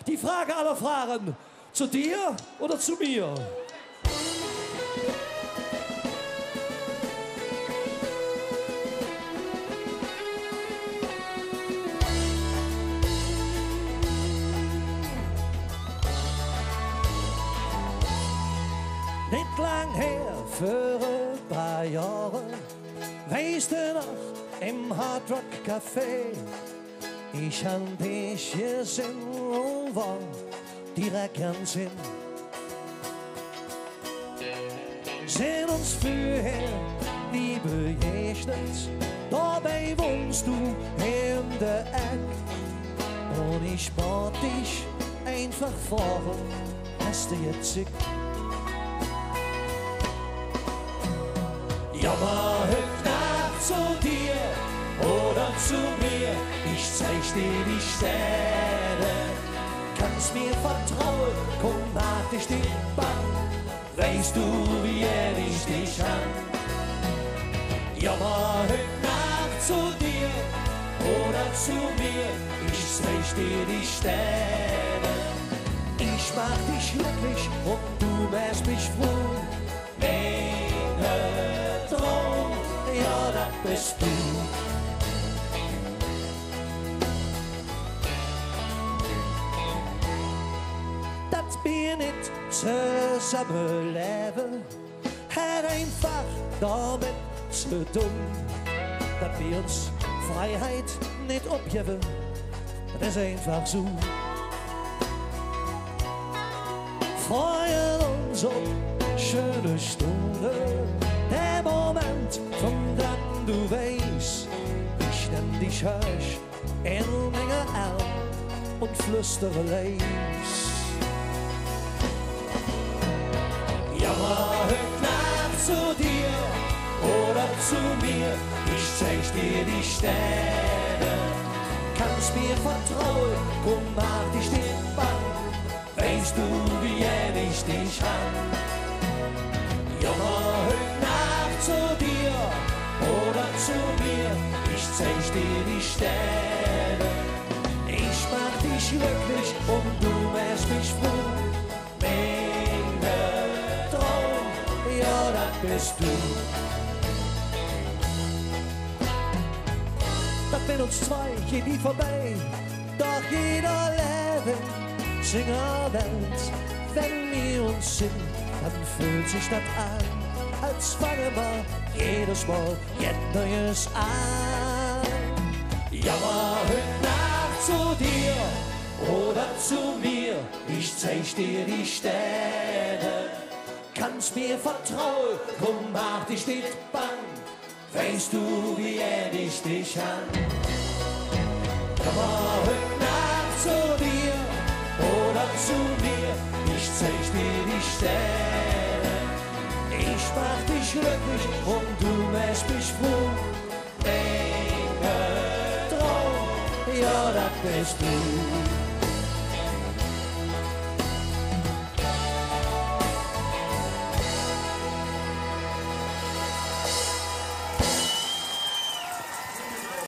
Die Frage aller Fragen, zu dir oder zu mir? Nicht lang her, für ein paar Jahre, weißt du noch, im Hard Rock Café, ich hab dich gesehen und war direkt ganz hin. Sind uns früher nie begegnet, dabei wohnst du in der Eck. Und ich bat dich einfach vor, hast du jetzt Zick? Ja, mal heute Nacht zu dir oder zu mir, ich zeig dir die Sterne. Kannst mir vertrauen, komm, mach dich nicht bang, weißt du, wie ich dich an. Ja, mal heute Nacht zu dir oder zu mir, ich zeig dir die Sterne. Ich mach dich glücklich und du machst mich froh. Traum, ja, das bist du. Das bin nicht zusammenleben, hat einfach damit zu tun, dass wir uns Freiheit nicht abgeben. Das ist einfach so. Freuen uns auf schöne Stunden, der Moment, von dem du weißt, ich nenn dich Hirsch in Menge Arm und flüstere leis. Ja, mal heute Nacht zu dir oder zu mir, ich zeig dir die Sterne. Kannst mir vertrauen, komm, mach dich nicht bang, weißt du, wie ich dich an. Ja, mal heute Nacht zu dir oder zu mir, ich zeig dir die Sterne. Ich mach dich glücklich und du machst mich froh. Meine Traum, ja, das bist du. Das mit uns zwei geht nie vorbei, doch jeder Leben singt Welt, wenn wir uns sind. Dann fühlt sich das an, als fangen wir jedes Mal jetzt Neues an. Ja, mal heute Nacht zu dir oder zu mir, ich zeig dir die Sterne. Kannst mir vertrauen, komm, mach dich nicht bang, weißt du, wie ich dich an. Ja, mal heute Nacht zu dir oder zu mir, ich zeig dir die Sterne. Ich mach dich glücklich und du machst mich froh. Traum, ja, das bist du.